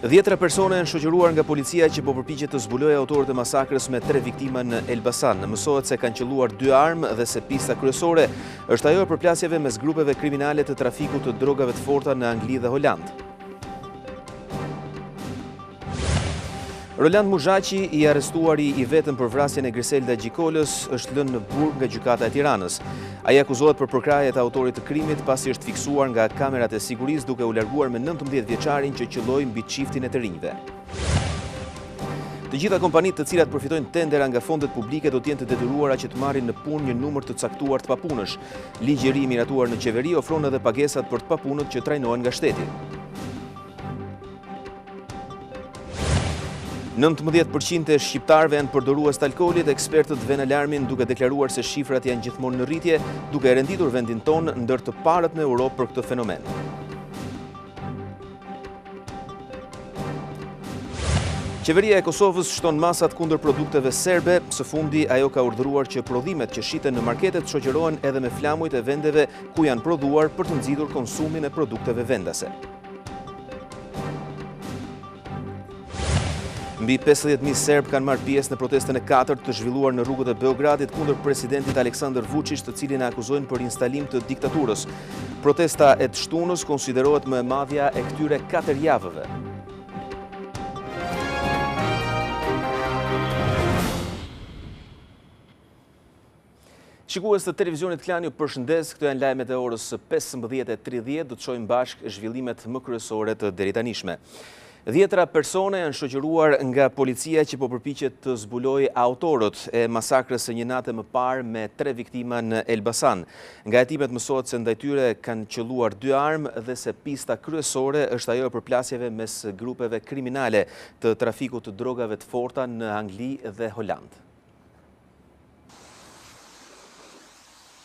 10 persone janë shoqëruar nga policia që po përpiqet të zbulojë autorët e masakrës me 3 viktima në Elbasan. Mësohet se kanë qelluar 2 armë dhe se pista kryesore është ajo e përplasjeve mes grupeve kriminale të trafikut të drogave të forta në Angli dhe Holand. Roland Muzhaqi, i arrestuari i vetëm për vrasjen e Griselda Gjikolës, është lënë në burg nga gjykata e Tiranës. Ai akuzohet për përkraje të autorit të krimit pasi është fiksuar nga kamerat e sigurisë duke u larguar me 19 vjeçarin që qelloi mbi çiftin e të rinjve. Të gjitha kompanitë të cilat përfitojnë tendera nga fondet publike do të jenë të detyruara që të marrin në punë një numër të caktuar të papunësh. Ligji i ri miratuar në qeveri ofron edhe pagesat për të papunët që trajnohen nga shteti. 19% e shqiptarëve janë përdorues të alkoolit, ekspertët vënë alarmin duke deklaruar se shifrat janë gjithmonë në rritje, duke renditur vendin tonë ndër të parët në Europë për këtë fenomen. Qeveria e Kosovës shton masat kundër produkteve serbe, së fundi ajo ka urdhëruar që prodhimet që shiten në marketet shoqërohen edhe me flamujt e vendeve ku janë prodhuar për të nxjerrur konsumin e produkteve vendase. Mbi 50.000 serb kanë marrë pjesë në protestën e 4 të zhvilluar në rrugët e Beogradit kundër presidentit Aleksandar Vučić, të cilin e akuzojnë për instalim të diktaturës. Protesta e të shtunës konsiderohet më e madhja e këtyre 4 javëve. Shikues të televizionit Klan, ju përshëndes, këto janë lajmet e orës 15:30, do të shohim bashkë zhvillimet më kryesore të deritanishme. 10 persone janë shoqëruar nga policia që po përpiqet të zbulojë autorët e masakrës së një nate më parë me 3 viktima në Elbasan. Nga hetimet mësohet se ndaj tyre kanë qelluar 2 armë dhe se pista kryesore është ajo e përplasjeve mes grupeve kriminale të trafikut të drogave të forta në Angli dhe Holand.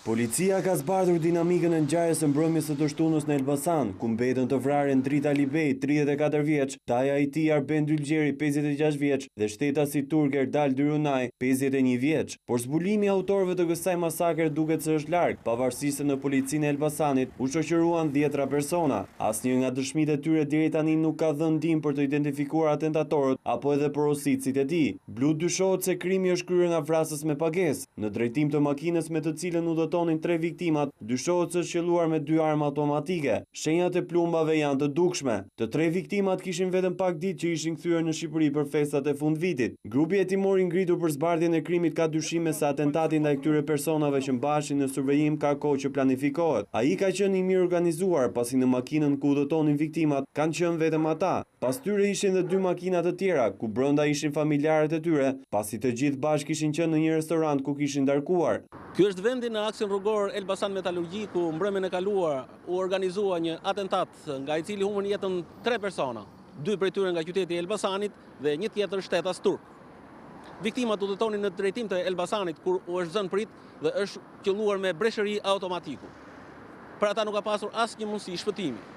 Policia ka zbardhur dinamikën e ngjarjes së mbrëmjes së të shtunës në Elbasan, ku mbetën të vrarë Ndrita Libej, 34 vjeç, Taja Iti Arben Dylgjeri, 56 vjeç, dhe shtetasi turk Erdal Dyrunaj, 51 vjeç. Por zbulimi i autorëve të kësaj masakre duket se është larg, pavarësisht se në policinë e Elbasanit u shoqëruan 10 persona. Asnjë nga dëshmitë e tyre deri tani nuk ka dhënë ndihmë për të identifikuar atentatorët apo edhe porositësit e tij. Blu dyshohet se krimi është kryer nga vrasës me pagesë, në drejtim të makinës me të cilën u tonin 3 viktimat, dyshohet se është qelluar me 2 armë automatike. Shenjat e plumbave janë të dukshme. Të 3 viktimat kishin vetëm pak ditë që ishin kthyer në Shqipëri për festat e fundvitit. Grupi hetimor i ngritur për zbardhjen e krimit ka dyshime se atentati ndaj këtyre personave që mbaheshin në survejim ka kohë që planifikohet. Ai ka qenë i mirë organizuar, pasi në makinën ku udhëtonin viktimat kanë qenë vetëm ata. Pas tyre ishin edhe 2 makina të tjera, ku brenda ishin familjarët e tyre, pasi të gjithë bashkë kishin qenë në një restorant ku kishin ndarkuar. Ky është vendi në aksin rrugor Elbasan Metallurgji, ku mbrëmjen e kaluar u organizua një atentat nga i cili humbën jetën 3 persona, 2 prej tyre nga qyteti i Elbasanit dhe një tjetër shtetas turk. Viktimat udhëtonin në drejtim të Elbasanit kur u është zënë prit dhe është qelluar me breshëri automatiku. Për ata nuk ka pasur asnjë mundësi shpëtimi.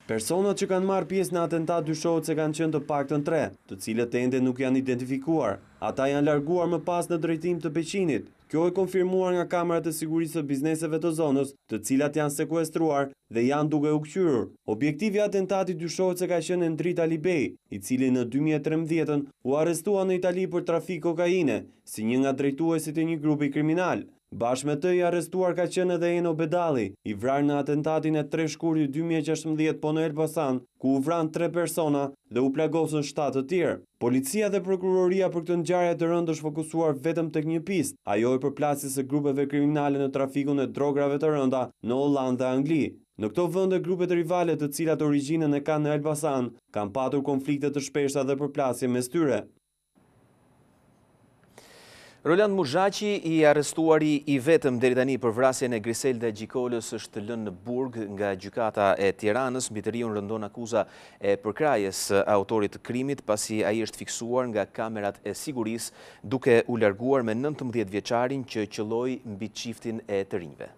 Personat që kanë marrë pjesë në atentat dyshohet se kanë qenë të paktën 3, të cilët ende nuk janë identifikuar. Ata janë larguar më pas në drejtim të Beqinit. Kjo e konfirmuar nga kamerat e sigurisë së bizneseve të zonës, të cilat janë sekuestruar dhe janë duke u kthyer. Objektivi i atentatit dyshohet se ka qenë Ndrita Libej, i cili në 2013 u arrestua në Itali për trafik kokaine, si një nga drejtuesit e një grupi kriminal. Bashkë me të i arrestuar ka qenë edhe Eno Bedalli, i vrarë në atentatin e 3 shkurtit 2016 po në Elbasan, ku u vran 3 persona dhe u plagosën 7 të tjerë. Policia dhe prokuroria për këtë ngjarje të rëndë është fokusuar vetëm tek një pistë, ajo e përplasjes së grupeve kriminale në trafikun e drograve të rënda në Holland dhe Angli. Në këto vende grupet rivale të cilat origjinën e kanë në Elbasan kanë patur konflikte të shpeshta dhe përplasje mes tyre. Roland Muzhaqi, i arrestuari i vetëm deri tani për vrasjen e Griselda Gjikolës, është lënë në burg nga gjykata e Tiranës. Mbi të riun rëndon akuza e përkrajes autorit të krimit, pasi ai është fiksuar nga kamerat e sigurisë duke u larguar me 19 vjeçarin që qelloi mbi çiftin e të rinjve.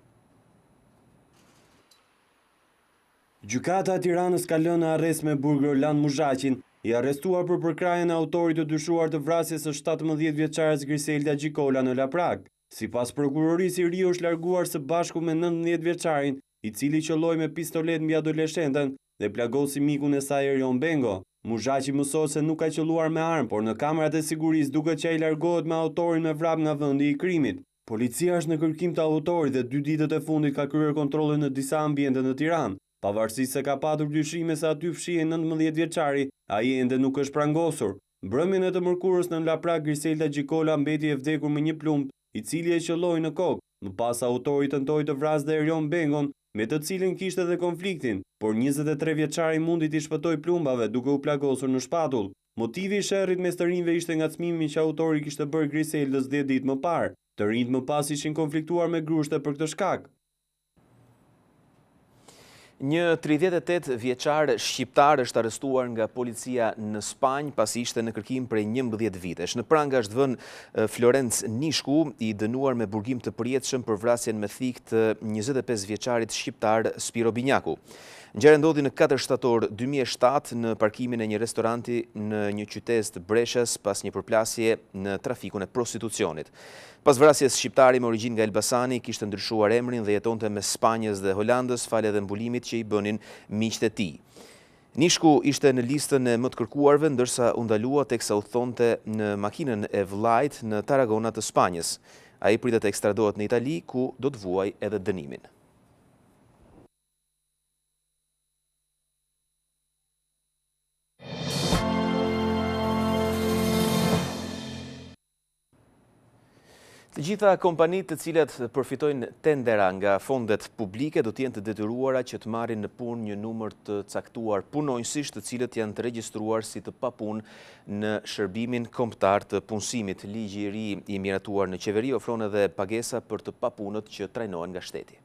Gjykata e Tiranës ka lënë në arrest me burg Roland Muzhaqin, i arrestuar për përkrajen e autorit të dyshuar të vrasjes së 17 vjeçares Griselda Gjikola në Laprak. Sipas prokurorisë, i ri është larguar së bashku me 19 vjeçarin, i cili qelloi me pistolet mbi adoleshenten dhe plagosi mikun e saj Erion Bengo. Mushaqi mësohet se nuk ka qelluar me armë, por në kamerat e sigurisë duket që ai largohet me autorin me vrap nga vendi i krimit. Policia është në kërkim të autorit dhe 2 ditët e fundit ka kryer kontrolle në disa ambiente në Tiranë. Pavarësisht se ka patur dyshime se aty fshihen 19 vjeçari, ai ende nuk është prangosur. Mbrëmjen e të mërkurës në Laprak Griselda Gjikola mbeti e vdekur me një plumb, i cili e qelloi në kokë. Më pas autori tentoi të vrasë dhe Erion Bengon, me të cilin kishte edhe konfliktin, por 23 vjeçari mundi t'i shpëtoi plumbave duke u plagosur në shpatull. Motivi i sherrit mes të rinjve ishte ngacmimi që autori kishte bërë Griseldës 10 ditë më parë. Të rinjt më pas ishin konfliktuar me grushte për këtë shkak. Një 38 vjeçar shqiptar është arrestuar nga policia në Spanjë pasi ishte në kërkim prej 11 vitesh. Në pranga është vënë Florenc Nishku, i dënuar me burgim të përjetshëm për vrasjen me thikë të 25 vjeçarit shqiptar Spiro Binjaku. Ngjarja ndodhi në 4 shtator 2007 në parkimin e një restoranti në një qytet të Breshës pas një përplasje në trafikun e prostitucionit. Pas vrasjes, shqiptari me origjinë nga Elbasani kishte ndryshuar emrin dhe jetonte mes Spanjës dhe Holandës falë edhe mbulimit që i bënin miqtë e tij. Nishku ishte në listën e më të kërkuarve, ndërsa u ndalua teksa u thonte në makinën e vllajt në Tarragona të Spanjës. Ai pritet të ekstradohet në Itali, ku do të vuajë edhe dënimin. Të gjitha kompanitë të cilat përfitojnë tendera nga fondet publike do t'jenë të detyruara që të marrin në punë një numër të caktuar punonjësish të cilët janë të regjistruar si të papunë në shërbimin kombëtar të punësimit. Ligji i ri i miratuar në qeveri ofron edhe pagesa për të papunët që trajnohen nga shteti.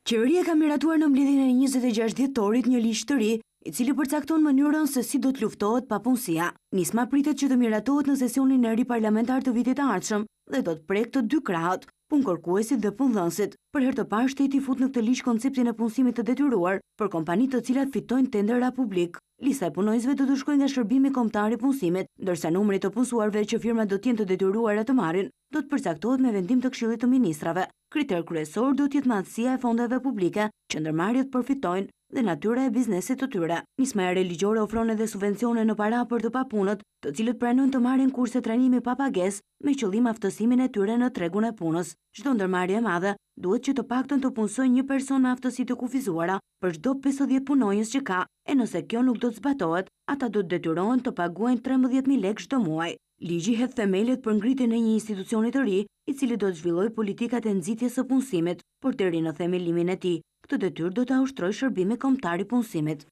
Qeveria ka miratuar në mbledhjen e 26 dhjetorit një ligj të ri, i cili përcakton mënyrën se si do të luftohet papunësia. Nisma pritet që të miratohet në sesionin e ri parlamentar të vitit të ardhshëm dhe do të prek të dy krahët, punkërkuesit dhe punëdhënësit. Për herë të parë shteti fut në këtë ligj konceptin e punësimit të detyruar për kompanitë të cilat fitojnë tendera publik. Lista e punonjësve do të shkojë nga shërbimi kombëtar i punësimit, ndërsa numri të punësuarve që firmat do të jenë të detyruara të marrin do të përcaktohet me vendim të Këshillit të Ministrave. Kriter kryesor do të jetë madhësia e fondeve publike që ndërmarrjet përfitojnë dhe natyra e biznesit të tyre. Nisma e re ligjore ofron edhe subvencione në para për të papunët, të cilët pranojnë të marrin kurse trajnimi pa pagesë me qëllim aftësimin e tyre në tregun e punës. Çdo ndërmarrje e madhe duhet që të paktën të punësojë një person me aftësi të kufizuara për çdo 50 punonjës që ka, e nëse kjo nuk do të zbatohet, ata do të detyrohen të paguajnë 13.000 lekë çdo muaj. Ligji hedh themelët për ngritjen e një institucioni të ri, i cili do të zhvillojë politikat e nxitjes së punësimit, por deri në themelimin e tij, këtë detyrë do ta ushtrojë shërbimi kombëtar i punësimit.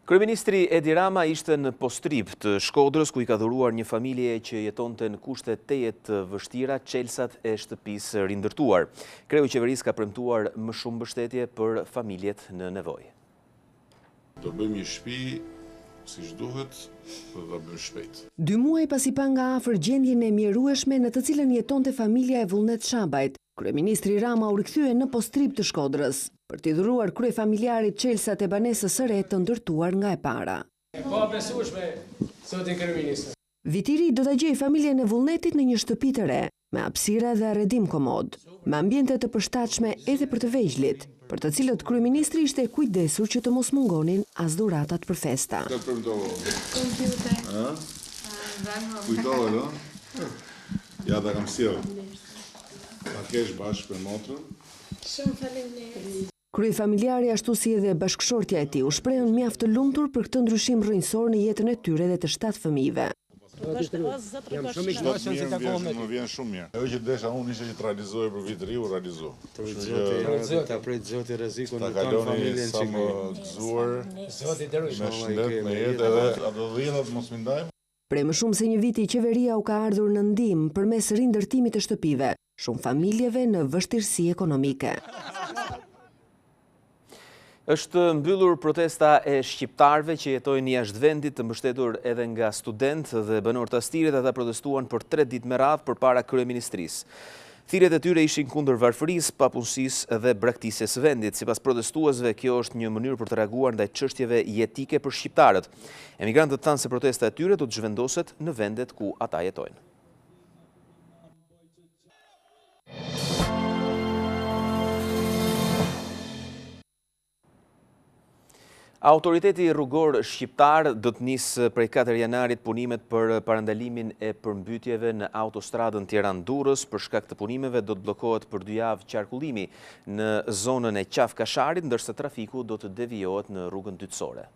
Kryeministri Edi Rama ishte në Postrib të Shkodrës, ku i ka dhuruar një familje që jetonte në kushte tejet të vështira çelsat e shtëpisë rindërtuar. Kreu i qeverisë ka premtuar më shumë mbështetje për familjet në nevojë. Do bëjmë një shtëpi siç duhet, do ta bëjmë shpejt. 2 muaj pasi pa nga afër gjendjen e mjerueshme në të cilën jetonte familja e Vullnet Shabajt, kryeministri Rama u rikthye në Postrib të Shkodrës për t'i dhuruar kryefamiljarit çelsat e banesës së re të ndërtuar nga e para. Po besueshme, zotin kryeminist. Viti i ri do ta gjejë familjen e Vullnetit në një shtëpi të re, me hapësira dhe arredim komod, me ambiente të përshtatshme edhe për të vegjëlit, për të cilët kryeministri ishte e kujdesur që të mos mungonin as dhuratat për festa. Kujtohet, ja ta kam sjell. Ta kesh bashkë për motrën. Shumë faleminderit. Kryefamiljari ashtu si edhe bashkëshortja e tij u shprehën mjaft të lumtur për këtë ndryshim rrënjësor në jetën e tyre dhe të 7 fëmijëve. Jam shumë i kënaqur se takova me ty. Më vjen shumë mirë. Ajo që desha unë ishte që të realizoj për vit të ri, u realizoi. Ta prej Zoti rrezikun ta në tonë familjen sa më gëzuar. Zoti deroj. Me shëndet, me jetë edhe ato dhjetat mos më ndajmë. Prej më shumë se një viti qeveria u ka ardhur në ndihmë përmes rindërtimit të shtëpive, shumë familjeve në vështirësi ekonomike. Është mbyllur protesta e shqiptarëve që jetojnë jashtë vendit, të mbështetur edhe nga studentë dhe banorë të astirit. Ata protestuan për 3 ditë me radhë përpara kryeministrisë. Thirrjet e tyre ishin kundër varfërisë, papunësisë dhe braktisjes së vendit. Sipas protestuesve, kjo është një mënyrë për të reaguar ndaj çështjeve jetike për shqiptarët. Emigrantët thanë se protesta e tyre do të zhvendoset në vendet ku ata jetojnë. Autoriteti rrugor shqiptar do të nisë prej 4 janarit punimet për parandalimin e përmbytjeve në autostradën Tiranë-Durrës. Për shkak të punimeve do të bllokohet për 2 javë qarkullimi në zonën e Qafkasharit, ndërsa trafiku do të devijohet në rrugën dytësore.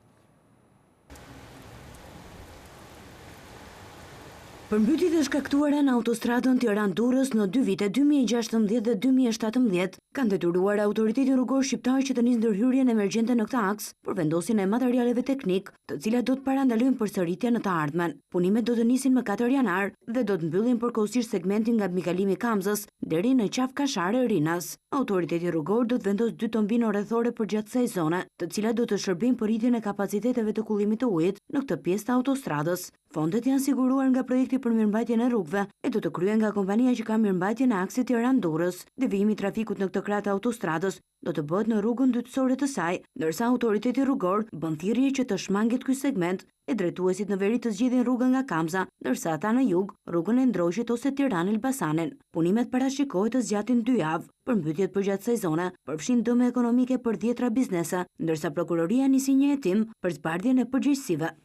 Përmbytjet e shkaktuara në autostradën Tiranë-Durrës në 2 vite 2016 dhe 2017 kanë detyruar autoritetin rrugor shqiptar që të nisë ndërhyrjen emergjente në këtë aks për vendosjen e materialeve teknik, të cilat do të parandalojnë përsëritje në të ardhmen. Punimet do të nisin më 4 janar dhe do të mbyllin përkohësisht segmentin nga Mikalimi Kamzës deri në Qafkashare Rinas. Autoriteti rrugor do të vendosë 2 tombino rrethore përgjatë kësaj zone, të cilat do të shërbejnë për rritjen e kapaciteteve të kullimit të ujit në këtë pjesë të autostradës. Fondet janë siguruar nga projekti për mirëmbajtjen e rrugëve e do të kryen nga kompania që ka mirëmbajtjen e aksit Tiranë-Durrës. Devijimi i trafikut në këtë krah të autostradës do të bëhet në rrugën dytësore të saj, ndërsa autoriteti rrugor bën thirrje që të shmanget ky segment e drejtuesit në veri të zgjidhin rrugën nga Kamza, ndërsa ata në jug rrugën e Ndroqit ose Tiranë-Elbasanin. Punimet parashikohet të zgjatin 2 javë. Përmbytjet përgjatë kësaj zone përfshin dëme ekonomike për 10 biznese, ndërsa prokuroria nisi një hetim për zbardhjen e përgjegjësive.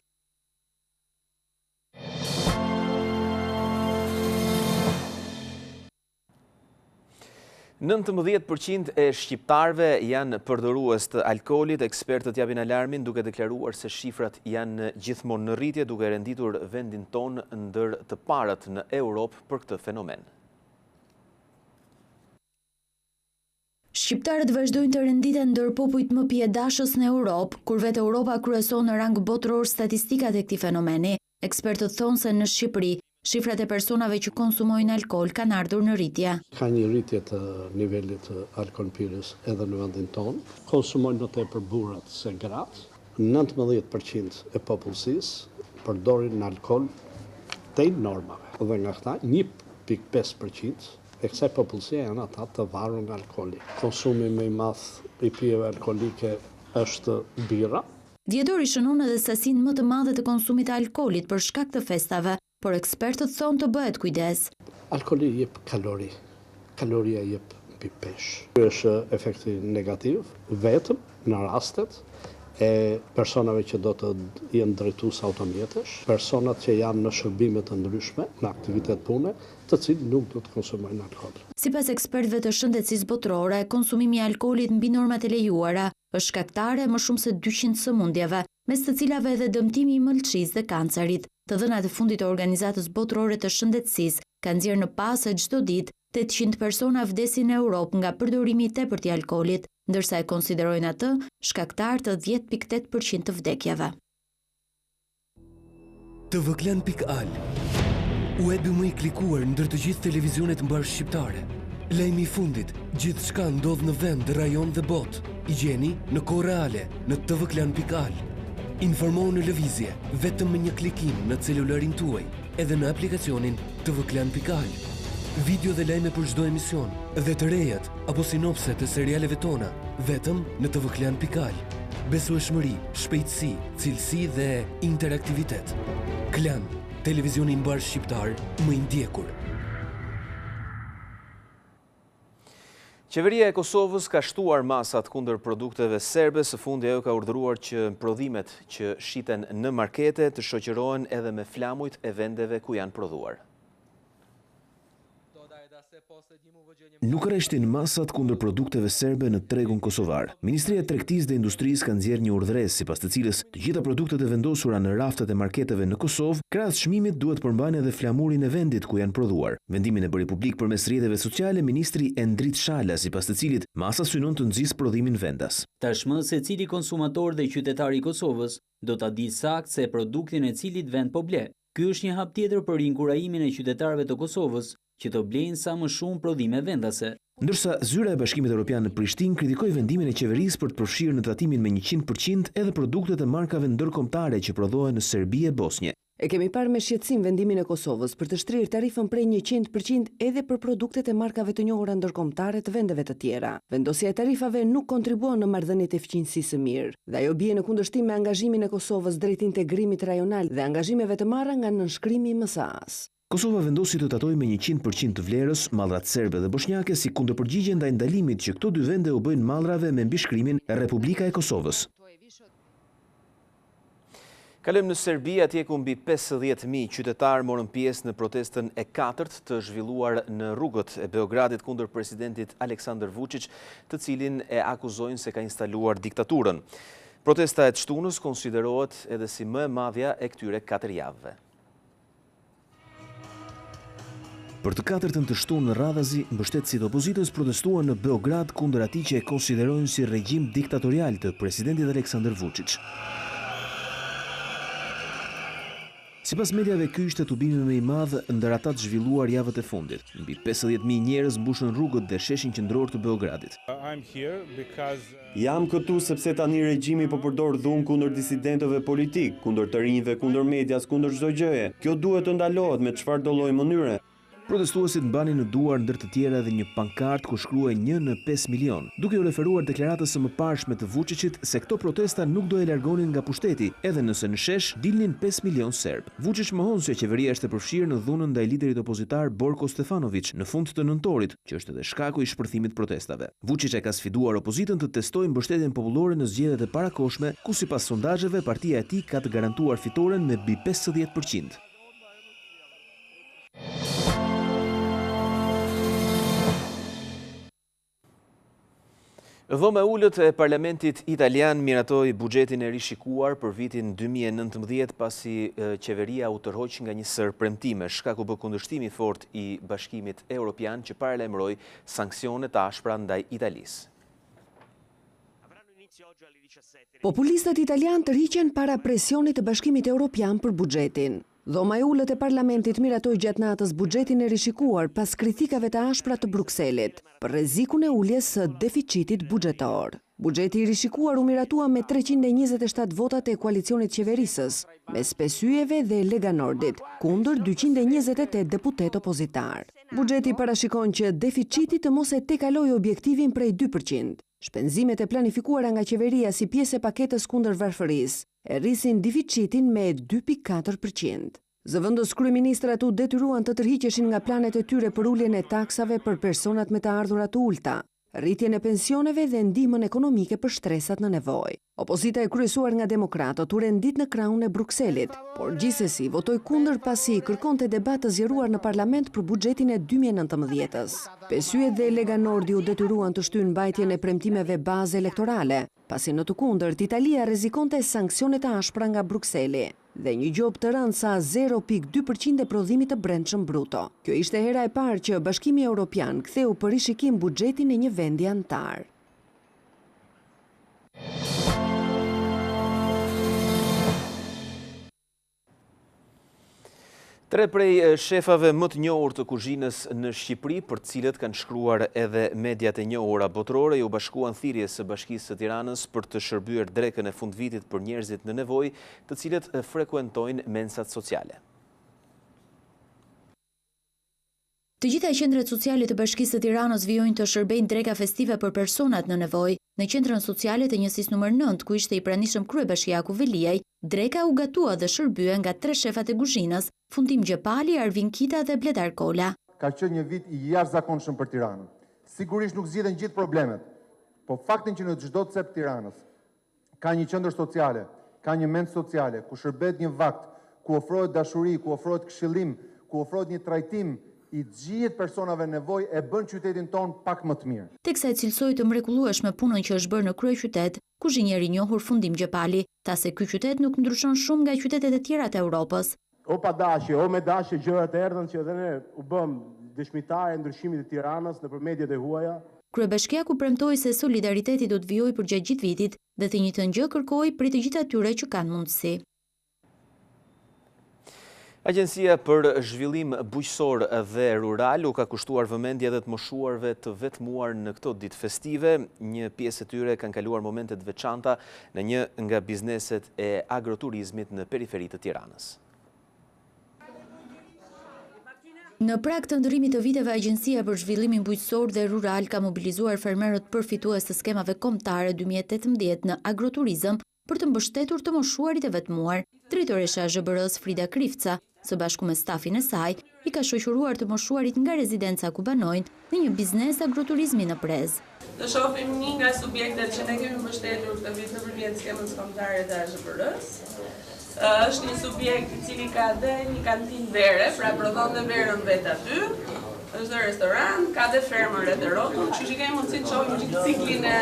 19% e shqiptarëve janë përdorues të alkoolit. Ekspertët japin alarmin duke deklaruar se shifrat janë gjithmonë në rritje, duke renditur vendin tonë ndër të parët në Europë për këtë fenomen. Shqiptarët vazhdojnë të renditen ndër popujt më piedashës në Europë, kur vetë Europa kryeson në rang botëror statistikat e këtij fenomeni. Ekspertët thonë se në Shqipëri shifrat e personave që konsumojnë alkool kanë ardhur në rritje. Ka një rritje të nivelit të alkool pirës edhe në vendin tonë. Konsumojnë më tepër burrat se gratë. 19% e popullsisë përdorin alkool te normave. Dhe nga këta 1.5% e kësaj popullsie janë ata të varur nga alkooli. Konsumi më i madh i pijeve alkoolike është birra. Dhjetor i shënon edhe sasinë më të madhe të konsumit të alkoolit për shkak të festave, por ekspertët thonë të bëhet kujdes. Alkooli jep kalori. Kaloria jep mbi peshë. Ky është efekti negativ vetëm në rastet e personave që do të jenë drejtues automjetesh, personat që janë në shërbime të ndryshme, në aktivitet pune, të cilët nuk do të konsumojnë alkool. Sipas ekspertëve të shëndetësisë botërore, konsumimi i alkoolit mbi normat e lejuara është shkaktare më shumë se 200 sëmundjeve, mes të cilave edhe dëmtimi i mëlçisë dhe kancerit. Të dhënat e fundit të Organizatës Botërore të Shëndetësisë kanë nxjerrë në pas se çdo ditë 800 persona vdesin në Europë nga përdorimi i tepërt i alkoolit, ndërsa e konsiderojnë atë shkaktar të 10.8% të vdekjeve. tvklan.al, webi më i klikuar ndër të gjithë televizionet mbar shqiptare. Lajmi i fundit, gjithçka ndodh në vend, rajon dhe botë. I gjeni në kohë reale në tvklan.al. Informohu në lëvizje vetëm me një klikim në celularin tuaj, edhe në aplikacionin tvklan.al. Video dhe lajme për çdo emision dhe të rejat apo sinopse të serialeve tona vetëm në tvklan.al. Besueshmëri, shpejtësi, cilësi dhe interaktivitet. Klan, televizioni mbar shqiptar më i ndjekur. Qeveria e Kosovës ka shtuar masat kundër produkteve serbe. Së fundi ajo ka urdhëruar që prodhimet që shiten në markete të shoqërohen edhe me flamujt e vendeve ku janë prodhuar. Nuk rreshtin masat kundër produkteve serbe në tregun kosovar. Ministria e Tregtisë dhe Industrisë ka nxjerrë një urdhëresë sipas të cilës të gjitha produktet e vendosura në raftet e marketeve në Kosovë, krahas çmimit duhet përmbajnë edhe flamurin e vendit ku janë prodhuar. Vendimin e bëri publik përmes rrjeteve sociale ministri Endrit Shala, sipas të cilit masa synon të nxjisë prodhimin vendas. Tashmë secili konsumator dhe qytetar i Kosovës do ta di saktë se produktin e cilit vend po ble. Ky është një hap tjetër për inkurajimin e qytetarëve të Kosovës që të blejnë sa më shumë prodhime vendase. Ndërsa zyra e Bashkimit Evropian në Prishtinë kritikoi vendimin e qeverisë për të përfshirë në tratimin me 100% edhe produktet e markave ndërkombëtare që prodhohen në Serbi e Bosnjë. E kemi parë me shqetësim vendimin e Kosovës për të shtrirë tarifën prej 100% edhe për produktet e markave të njohura ndërkombëtare të vendeve të tjera. Vendosja e tarifave nuk kontribuon në marrëdhëniet e fqinjësisë së mirë dhe ajo bie në kundërshtim me angazhimin e Kosovës drejt integrimit rajonal dhe angazhimeve të marra nga nënshkrimi i MSA-s. Kosova vendosi të tatojë me 100% të vlerës mallrat serbe dhe bosnjake si kundërpërgjigje ndaj ndalimit që këto dy vende u bëjnë mallrave me mbishkrimin Republika e Kosovës. Kalojmë në Serbi, atje ku mbi 50.000 qytetarë morën pjesë në protestën e 4 të zhvilluar në rrugët e Beogradit kundër presidentit Aleksandar Vučić, të cilin e akuzojnë se ka instaluar diktaturën. Protesta e të shtunës konsiderohet edhe si më e madhja e këtyre 4 javëve. Për të 4-ën të shtunë radhazi, mbështetësit e opozitës protestuan në Beograd kundër atij që e konsiderojnë si regjim diktatorial të presidentit Aleksandar Vučić. Sipas mediave, ky ishte tubimi më i madh ndër ata të zhvilluar javët e fundit. Mbi 50.000 njerëz mbushën rrugët dhe sheshin qendror të Beogradit. Jam këtu sepse tani regjimi po përdor dhunë kundër disidentëve politik, kundër të rinjve, kundër medias, kundër çdo gjëje. Kjo duhet të ndalohet me çfarëdo lloj mënyre. Protestuesit mbanin në duar ndër të tjera edhe një pankart ku shkruaj 1 në 5 milion, duke u referuar deklaratës së mëparshme të Vučićit se këto protesta nuk do e largonin nga pushteti, edhe nëse në shesh dilnin 5 milion serb. Vučić mohon se qeveria është e përfshirë në dhunën ndaj liderit opozitar Borko Stefanović në fund të nëntorit, që është edhe shkaku i shpërthimit protestave. Vučić e ka sfiduar opozitën të testojë mbështetjen popullore në zgjedhjet e parakohshme, ku sipas sondazheve partia e tij ka të garantuar fitoren me mbi 50%. Dhoma e ullët e parlamentit italian miratoi buxhetin e rishikuar për vitin 2019 pasi qeveria u tërhoq nga një sër premtime. Shkaku bë kundërshtimi fort i Bashkimit Evropian që paralajmëroi sanksione të ashpra ndaj Italisë. Populistët italian tërhiqen para presionit të Bashkimit Evropian për buxhetin. Dhoma e ullët e parlamentit miratoi gjatë natës buxhetin e rishikuar pas kritikave të ashpra të Brukselit për rrezikun e uljes së deficitit buxhetor. Buxheti i rishikuar u miratua me 327 votat e koalicionit qeverisës, mes PSY-eve dhe Lega Nordit, kundër 228 deputet opozitar. Buxheti parashikon që deficiti të mos e tekalojë objektivin prej 2%. Shpenzimet e planifikuara nga qeveria si pjesë e paketës kundër varfërisë e rrisin deficitin me 2.4%. Zëvendës kryeministrat u detyruan të tërhiqeshin nga planet e tyre për uljen e taksave për personat me të ardhurat të ulta, rritjen e pensioneve dhe ndihmën ekonomike për shtresat në nevojë. Opozita e kryesuar nga demokratët u rendit në krahun e Brukselit, por gjithsesi votoi kundër pasi kërkonte debat të zgjeruar në parlament për buxhetin e 2019-s. PSY dhe Lega Nordi u detyruan të shtyjnë mbajtjen e premtimeve bazë elektorale, pasi në të kundërt Italia rrezikonte sanksione të ashpra nga Brukseli dhe një gjop të rëndë sa 0.2% e prodhimit të brendshëm bruto. Kjo ishte hera e parë që Bashkimi Evropian ktheu për rishikim buxhetin e një vendi antar. Tre prej shefave më të njohur të kuzhinës në Shqipëri, për të cilët kanë shkruar edhe mediat e njohura botërore, u bashkuan thirrjes së Bashkisë së Tiranës për të shërbyer drekën e fundvitit për njerëzit në nevojë, të cilët frekuentojnë mensat sociale. Të gjitha qendrat sociale të Bashkisë së Tiranës vijojnë të shërbejnë dreka festive për personat në nevojë. Në qendrën sociale të njësisë numër 9, ku ishte i pranishëm kryebashkiaku Veliaj, dreka u gatua dhe shërbye nga 3 shefat e kuzhinës, Fundim Gjepali, Arvin Kita dhe Bledar Kola. Ka qenë një vit i jashtëzakonshëm për Tiranën. Sigurisht nuk zgjidhen gjithë problemet, po faktin që në çdo cep Tiranës ka një qendër sociale, ka një mend sociale, ku shërbehet një vakt, ku ofrohet dashuri, ku ofrohet këshillim, ku ofrohet një trajtim i gjithë personave nevojë, e bën qytetin ton pak më të mirë. Teksa e cilësoi të mrekullueshme punën që është bërë në kryeqytet, kuzhinieri i njohur Fundim Gjepali, tha se ky qytet nuk ndryshon shumë nga qytetet e tjera të Europës. O pa dashje, o me dashje gjërat e erdhën që edhe ne u bëm dëshmitare e ndryshimit të Tiranës nëpër mediat e huaja. Kryebashkiaku premtoi se solidariteti do të vijojë për gjatë gjithë vitit dhe të njëjtën gjë kërkoi prej të gjithë atyre që kanë mundësi. Agjencia për Zhvillim Bujqësor dhe Rural u ka kushtuar vëmendje edhe të moshuarve të vetmuar në këto ditë festive. Një pjesë e tyre kanë kaluar momente të veçanta në një nga bizneset e agroturizmit në periferi të Tiranës. Në prag të ndërimit të viteve, Agjencia për Zhvillimin Bujqësor dhe Rural ka mobilizuar fermerët përfitues të skemave kombëtare 2018 në agroturizëm për të mbështetur të moshuarit e vetmuar. Drejtoresha e ZBR-s Frida Krifca, së bashku me stafin e saj, i ka shoqëruar të moshuarit nga rezidenca ku banojnë në një biznes agroturizmi në Prez. Të shohim një nga subjektet që ne kemi mbështetur këtë vit nëpërmjet skemës kombëtare të ZBR-s, është një subjekt i cili ka dhe një kantinë vere, pra prodhon dhe verën vetë aty, është dhe restoran, ka dhe fermën rreth rrotull, kështu që kemi mundësi të shohim gjithë ciklin e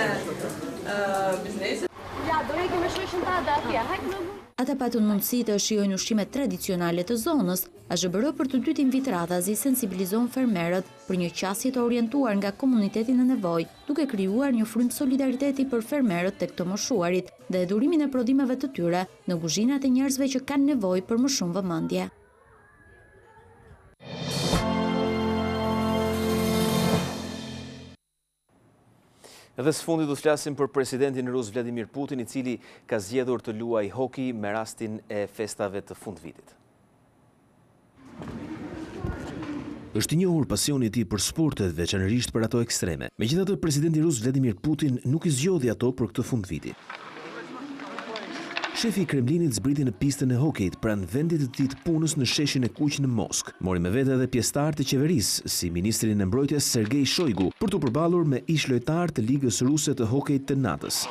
biznesit. Ja, do ikim me shoqën ta atje, hajde në Ata patën mundësi të shijojnë ushqimet tradicionale të zonës, AZHBR për të dytin vit radhazi sensibilizon fermerët për një qasje të orientuar nga komuniteti në nevojë, duke krijuar një frymë solidariteti për fermerët tek të moshuarit dhe durimin e prodhimeve të tyre në kuzhinat e njerëzve që kanë nevojë për më shumë vëmendje. Edhe së fundit do të flasim për presidentin rus Vladimir Putin, i cili ka zgjedhur të luajë hoki me rastin e festave të fundvitit. Është i njohur pasioni i tij për sportet, veçanërisht për ato ekstreme. Megjithatë, presidenti rus Vladimir Putin nuk i zgjodhi ato për këtë fundviti. Shefi i Kremlinit zbriti në pistën e hokejt pranë vendit të tij të punës në sheshin e Kuq në Moskë. Mori me vete edhe pjesëtar të qeverisë, si ministrin e mbrojtjes Sergej Shoigu, për të përballur me ish-lojtar të Ligës Ruse të Hokejt të NATO-s.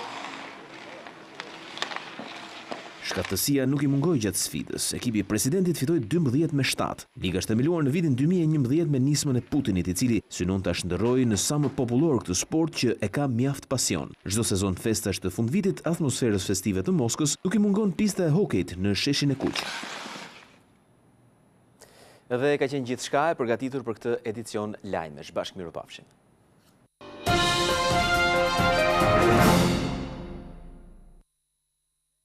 Shkaftësia nuk i mungoi gjatë sfidës. Ekipi i presidentit fitoi 12-7. Liga është themeluar në vitin 2011 me nismën e Putinit, i cili synon ta shndërrojë në sa më popullor këtë sport që e ka mjaft pasion. Çdo sezon festash të fundvitit, atmosferës festive të Moskës nuk i mungon pista e hokejt në sheshin e Kuq. Dhe ka qenë gjithçka e përgatitur për këtë edicion Lajmesh. Bashkë mirupafshim.